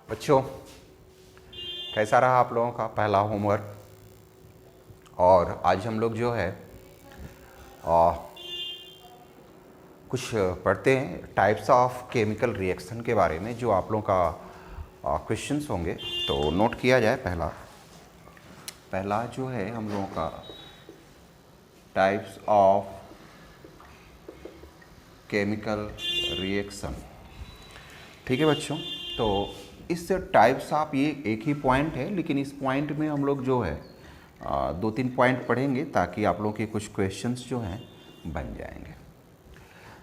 बच्चों, कैसा रहा आप लोगों का पहला होमवर्क। और आज हम लोग जो है आ, कुछ पढ़ते हैं टाइप्स ऑफ केमिकल रिएक्शन के बारे में, जो आप लोगों का क्वेश्चंस होंगे तो नोट किया जाए। पहला जो है हम लोगों का टाइप्स ऑफ केमिकल रिएक्शन। ठीक है बच्चों, तो इस टाइप्स ऑफ ये एक ही पॉइंट है, लेकिन इस पॉइंट में हम लोग जो है दो तीन पॉइंट पढ़ेंगे ताकि आप लोगों के कुछ क्वेश्चंस जो हैं बन जाएंगे।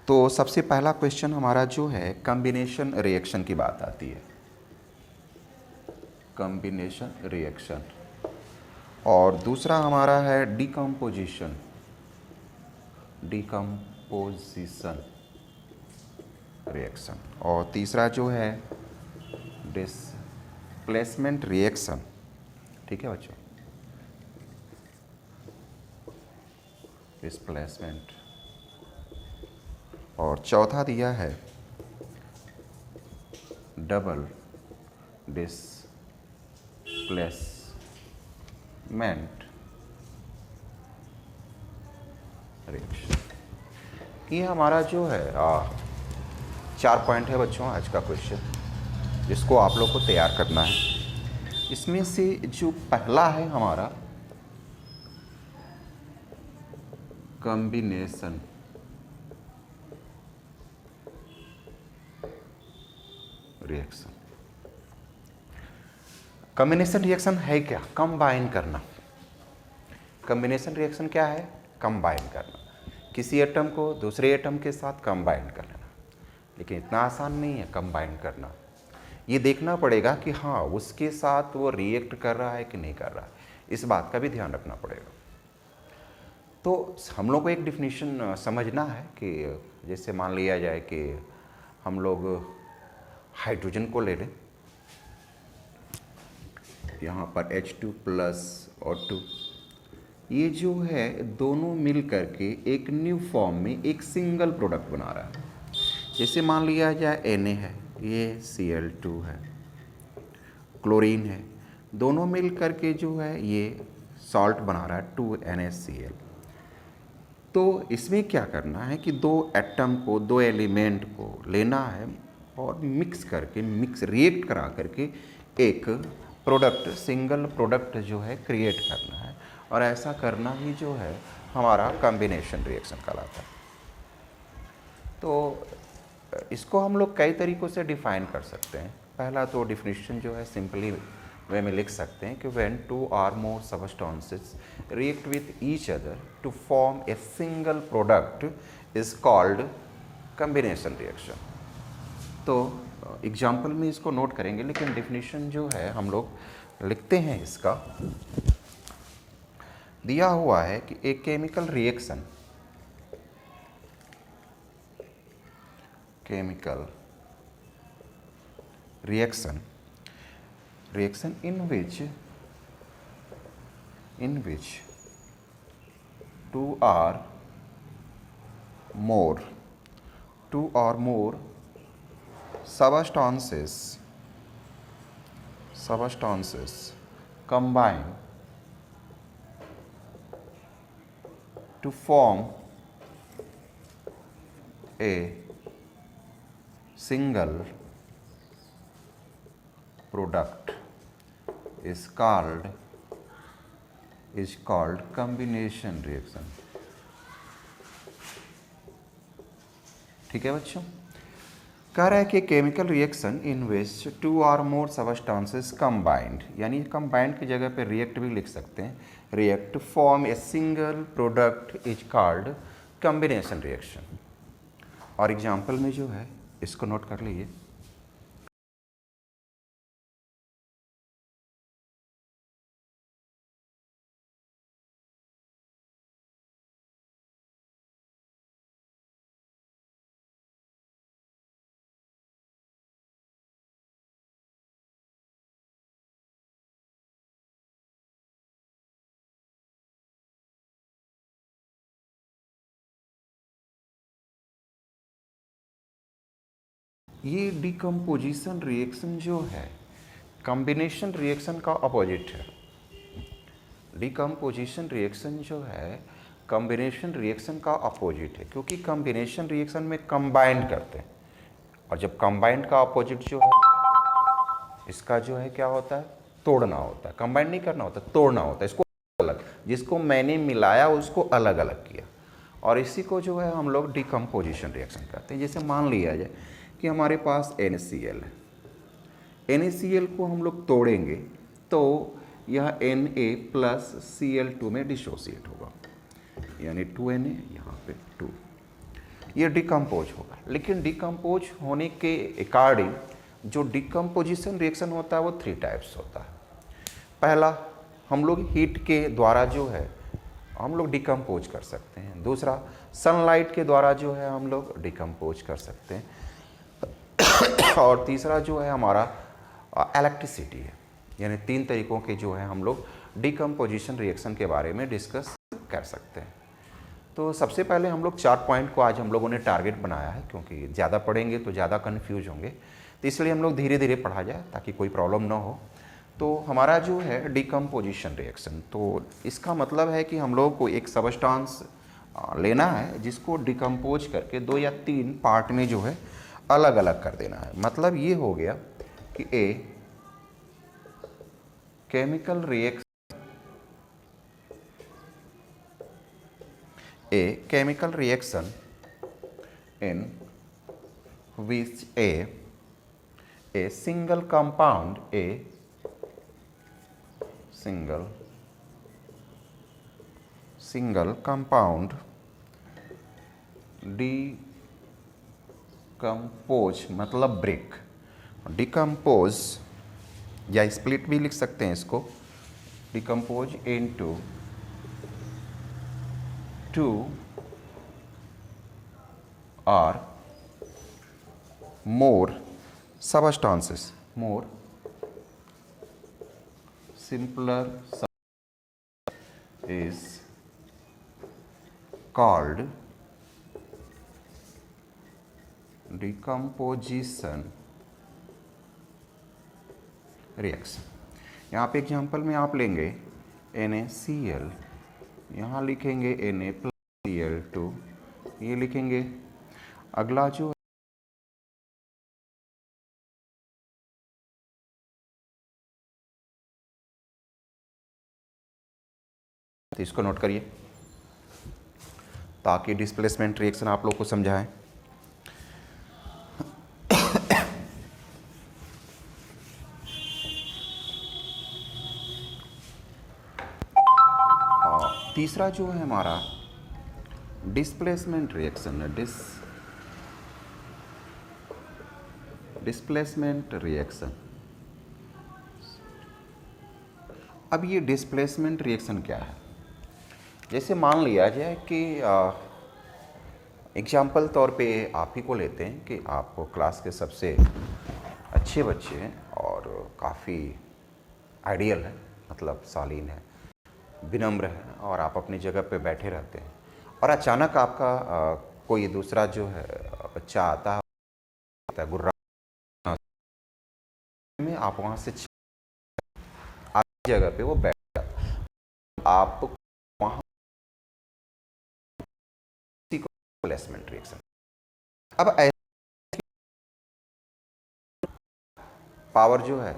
तो सबसे पहला क्वेश्चन हमारा जो है कॉम्बिनेशन रिएक्शन की बात आती है। Combination reaction. और दूसरा हमारा है डिकम्पोजिशन। Decomposition reaction. और तीसरा जो है डिस्प्लेसमेंट रिएक्शन। ठीक है बच्चों, डिस्प्लेसमेंट। और चौथा दिया है डबल डिस्प्लेसमेंट रिएक्शन। ये हमारा जो है 4 पॉइंट है बच्चों आज का क्वेश्चन, जिसको आप लोग को तैयार करना है। इसमें से जो पहला है हमारा कॉम्बिनेशन रिएक्शन। कॉम्बिनेशन रिएक्शन है क्या? कंबाइन करना। कॉम्बिनेशन रिएक्शन क्या है? कंबाइन करना, किसी एटम को दूसरे एटम के साथ कंबाइन कर लेना। लेकिन इतना आसान नहीं है कंबाइन करना। ये देखना पड़ेगा कि हाँ उसके साथ वो रिएक्ट कर रहा है कि नहीं कर रहा है, इस बात का भी ध्यान रखना पड़ेगा। तो हम लोग को एक डिफिनीशन समझना है कि जैसे मान लिया जाए कि हम लोग हाइड्रोजन को ले लें, यहाँ पर H2 प्लस और 2, ये जो है दोनों मिल करके एक न्यू फॉर्म में एक सिंगल प्रोडक्ट बना रहा है। जैसे मान लिया जाए Na है, ये Cl2 है, क्लोरीन है, दोनों मिल करके जो है ये सॉल्ट बना रहा है 2NaCl। तो इसमें क्या करना है कि दो एटम को, दो एलिमेंट को लेना है और मिक्स करके, रिएक्ट करा करके एक प्रोडक्ट, सिंगल प्रोडक्ट जो है क्रिएट करना है। और ऐसा करना ही जो है हमारा कॉम्बिनेशन रिएक्शन कहलाता है। तो इसको हम लोग कई तरीक़ों से डिफ़ाइन कर सकते हैं। पहला तो डिफिनीशन जो है सिंपली वे में लिख सकते हैं कि when 2 or more substances react with each other to form a single product is called combination reaction। तो एग्जाम्पल में इसको नोट करेंगे, लेकिन डिफिनीशन जो है हम लोग लिखते हैं। इसका दिया हुआ है कि एक chemical reaction, chemical reaction in which two or more substances combine to form a single product is called combination reaction। ठीक है बच्चों, कह रहा है कि chemical reaction in which 2 or more substances combined, यानी कंबाइंड की जगह पे रिएक्ट भी लिख सकते हैं, react form a single product is called combination reaction. और एग्जाम्पल में जो है इसको नोट कर लीजिए। ये डिकम्पोजिशन रिएक्शन जो है कॉम्बिनेशन रिएक्शन का अपोजिट है। डिकम्पोजिशन रिएक्शन जो है कॉम्बिनेशन रिएक्शन का अपोजिट है, क्योंकि कॉम्बिनेशन रिएक्शन में कंबाइंड करते हैं, और जब कंबाइंड का अपोजिट जो है इसका जो है क्या होता है, तोड़ना होता है। कंबाइंड नहीं करना होता, तोड़ना होता है। इसको अलग, जिसको मैंने मिलाया उसको अलग अलग किया, और इसी को जो है हम लोग डिकम्पोजिशन रिएक्शन कहते हैं। जैसे मान लिया जाए कि हमारे पास NaCl है, NaCl को हम लोग तोड़ेंगे तो यह Na प्लस Cl2 में डिसोसिएट होगा, यानी 2Na यहाँ पे 2, ये डिकम्पोज होगा। लेकिन डिकम्पोज होने के अकॉर्डिंग जो डिकम्पोजिशन रिएक्शन होता है वो 3 टाइप्स होता है। पहला, हम लोग हीट के द्वारा जो है हम लोग डिकम्पोज कर सकते हैं। दूसरा, सनलाइट के द्वारा जो है हम लोग डिकम्पोज कर सकते हैं। और तीसरा जो है हमारा इलेक्ट्रिसिटी है। यानी 3 तरीकों के जो है हम लोग डिकम्पोजिशन रिएक्शन के बारे में डिस्कस कर सकते हैं। तो सबसे पहले हम लोग 4 पॉइंट को आज हम लोगों ने टारगेट बनाया है, क्योंकि ज़्यादा पढ़ेंगे तो ज़्यादा कन्फ्यूज होंगे, तो इसलिए हम लोग धीरे धीरे पढ़ा जाए ताकि कोई प्रॉब्लम ना हो। तो हमारा जो है डिकम्पोजिशन रिएक्शन, तो इसका मतलब है कि हम लोग को एक सबस्टांस लेना है जिसको डिकम्पोज करके 2 या 3 पार्ट में जो है अलग अलग कर देना है। मतलब ये हो गया कि a chemical reaction in which a single compound decompose मतलब ब्रेक, डिकम्पोज या स्प्लिट भी लिख सकते हैं इसको, decompose into 2 or more substances, more simpler is called decomposition reaction। यहाँ पे एग्जाम्पल में आप लेंगे NaCl, यहाँ लिखेंगे Na प्लस Cl2, ये लिखेंगे। अगला जो तो इसको नोट करिए ताकि डिस्प्लेसमेंट रिएक्शन आप लोग को समझाएं। तीसरा जो है हमारा डिस्प्लेसमेंट रिएक्शन है, डिस्प्लेसमेंट रिएक्शन। अब ये डिस्प्लेसमेंट रिएक्शन क्या है? जैसे मान लिया जाए कि एग्जाम्पल तौर पे आप ही को लेते हैं कि आप क्लास के सबसे अच्छे बच्चे हैं और काफ़ी आइडियल है, मतलब शालीन है, विनम्र है, और आप अपनी जगह पे बैठे रहते हैं, और अचानक आपका कोई दूसरा जो है बच्चा आता है गुर्रा में, आप वहाँ से आपकी जगह पे वो बैठ जाता है, आप वहाँ डिस्प्लेसमेंट रिएक्शन। अब पावर जो है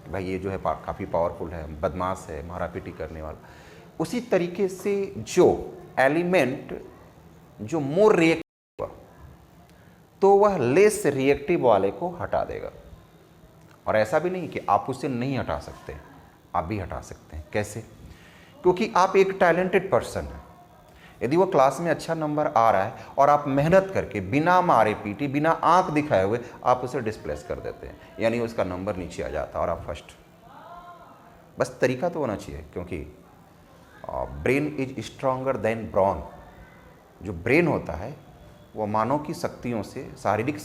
भाई ये जो है काफ़ी पावरफुल है, बदमाश है, मारा पीटी करने वाला, उसी तरीके से जो एलिमेंट जो मोर रिएक्टिव तो वह लेस रिएक्टिव वाले को हटा देगा। और ऐसा भी नहीं कि आप उसे नहीं हटा सकते, आप भी हटा सकते हैं। कैसे? क्योंकि आप एक टैलेंटेड पर्सन हैं। यदि वो क्लास में अच्छा नंबर आ रहा है और आप मेहनत करके बिना मारे पीटी, बिना आंख दिखाए हुए आप उसे डिस्प्लेस कर देते हैं, यानी उसका नंबर नीचे आ जाता है और आप फर्स्ट। बस तरीका तो होना चाहिए, क्योंकि brain is stronger than brawn. जो ब्रेन होता है वो मानव की शक्तियों से, शारीरिक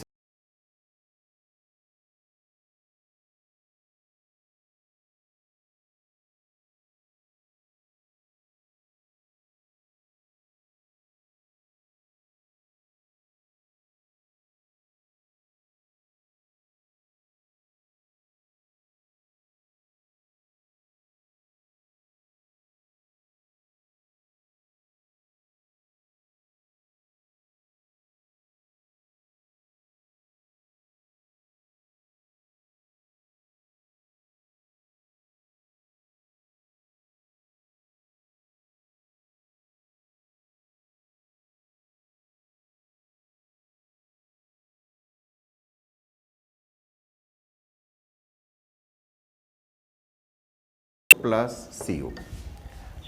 प्लस Cu।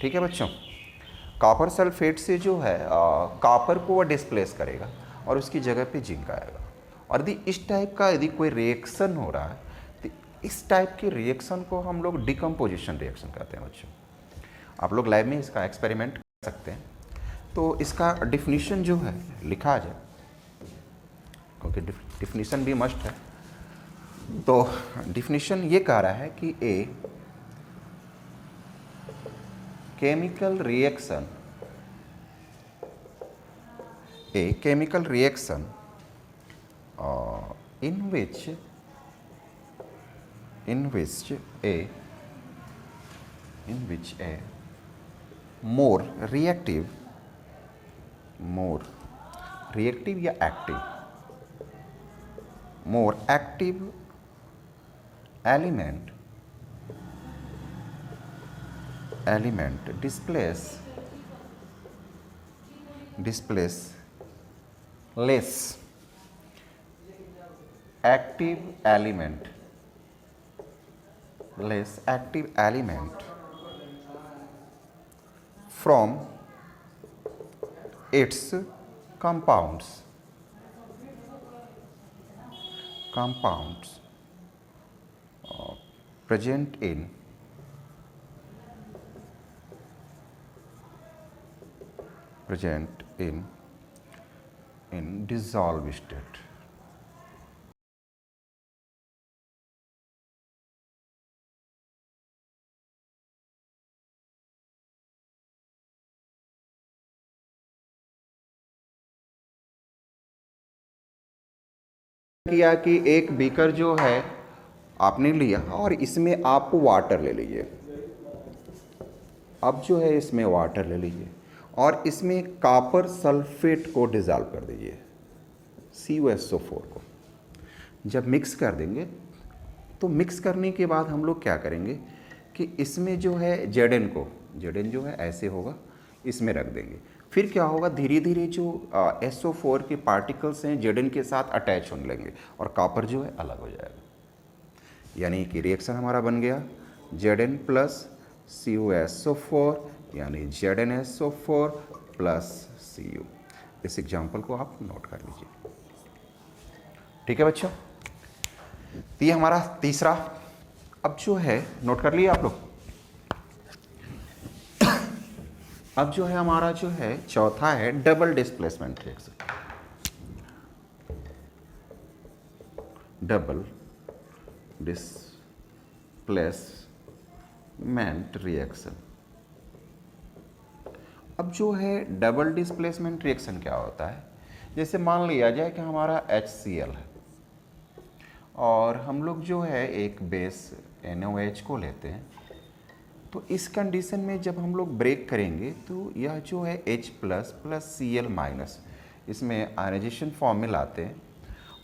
ठीक है बच्चों, कॉपर सल्फेट से जो है कॉपर को वह डिस्प्लेस करेगा और उसकी जगह पे जिंक आएगा। और यदि इस टाइप का यदि कोई रिएक्शन हो रहा है तो इस टाइप के रिएक्शन को हम लोग डिकम्पोजिशन रिएक्शन कहते हैं बच्चों। आप लोग लैब में इसका एक्सपेरिमेंट कर सकते हैं। तो इसका डिफिनीशन जो है लिखा जाए, क्योंकि डिफिनीशन भी मस्ट है। तो डिफिनीशन ये कह रहा है कि ए chemical reaction, a chemical reaction in which a more reactive या active, more active element displace less active element from its compounds present in dissolved state। किया कि एक बीकर जो है आपने लिया और इसमें आप वाटर ले लीजिए। अब जो है इसमें वाटर ले लीजिए और इसमें कॉपर सल्फेट को डिज़ोल्व कर दीजिए, CuSO4 को। जब मिक्स कर देंगे तो मिक्स करने के बाद हम लोग क्या करेंगे कि इसमें जो है Zn जो है ऐसे होगा, इसमें रख देंगे। फिर क्या होगा, धीरे धीरे जो SO4 के पार्टिकल्स हैं Zn के साथ अटैच होने लगेंगे और कॉपर जो है अलग हो जाएगा। यानी कि रिएक्शन हमारा बन गया Zn प्लस CuSO4 यानी ZnSO4 प्लस Cu। इस एग्जाम्पल को आप नोट कर लीजिए। ठीक है बच्चों, तो ये हमारा तीसरा। अब जो है नोट कर लिए आप लोग। अब जो है हमारा जो है चौथा है double displacement reaction. Double displacement reaction. अब जो है डबल डिस्प्लेसमेंट रिएक्शन क्या होता है, जैसे मान लिया जाए कि हमारा HCl है और हम लोग जो है एक बेस NaOH को लेते हैं। तो इस कंडीशन में जब हम लोग ब्रेक करेंगे तो यह जो है H plus plus Cl minus, इसमें आयनाइजेशन फॉर्म में लाते हैं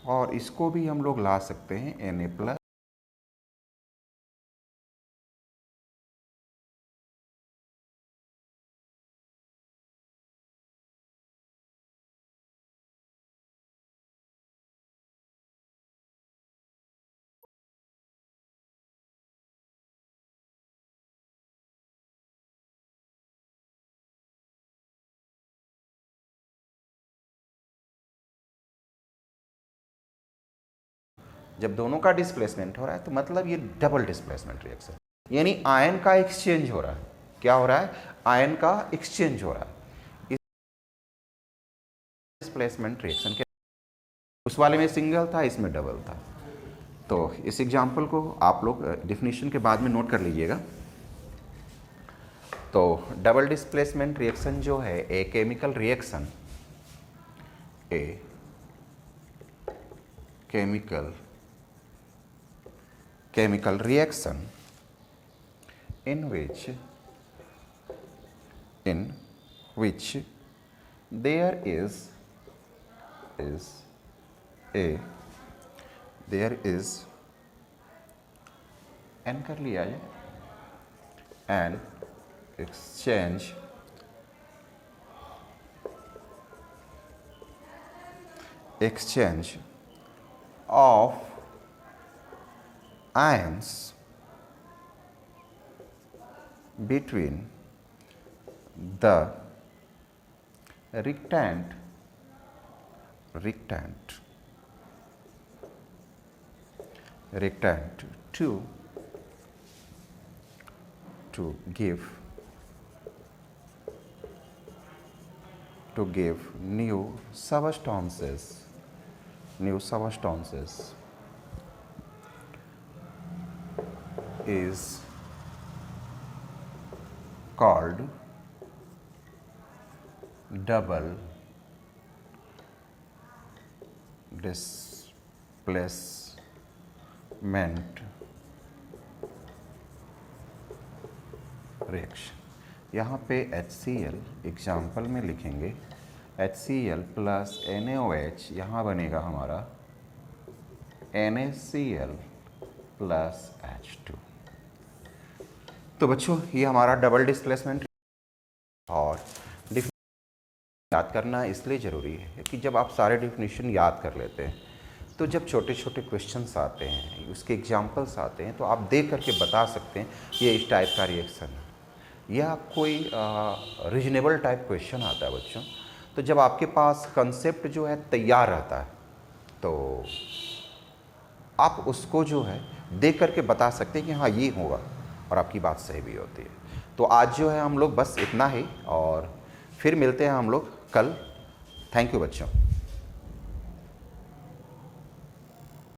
और इसको भी हम लोग ला सकते हैं Na प्लस। जब दोनों का डिस्प्लेसमेंट हो रहा है तो मतलब ये डबल डिस्प्लेसमेंट रिएक्शन, यानी आयन का एक्सचेंज हो रहा है। क्या हो रहा है, आयन का एक्सचेंज हो रहा है। इस डिस्प्लेसमेंट रिएक्शन के उस वाले में सिंगल था, इसमें डबल था। तो इस एग्जाम्पल को आप लोग डिफिनीशन के बाद में नोट कर लीजिएगा। तो डबल डिस्प्लेसमेंट रिएक्शन जो है a chemical reaction in which there is n कर लिया है an exchange of ions between the rectant to give new substances is called double displacement reaction. यहाँ पे HCl एग्जाम्पल में लिखेंगे HCl प्लस NaOH, यहाँ बनेगा हमारा NaCl प्लस H2। तो बच्चों ये हमारा डबल डिस्प्लेसमेंट और याद करना इसलिए ज़रूरी है कि जब आप सारे डिफिनीशन याद कर लेते हैं तो जब छोटे छोटे क्वेश्चंस आते हैं, उसके एग्जांपल्स आते हैं, तो आप देख करके बता सकते हैं ये इस टाइप का रिएक्शन है, या कोई रीजनेबल टाइप क्वेश्चन आता है बच्चों, तो जब आपके पास कंसेप्ट जो है तैयार रहता है तो आप उसको जो है देख करके बता सकते हैं कि हाँ ये होगा, और आपकी बात सही भी होती है। तो आज जो है हम लोग बस इतना ही, और फिर मिलते हैं हम लोग कल। थैंक यू बच्चों।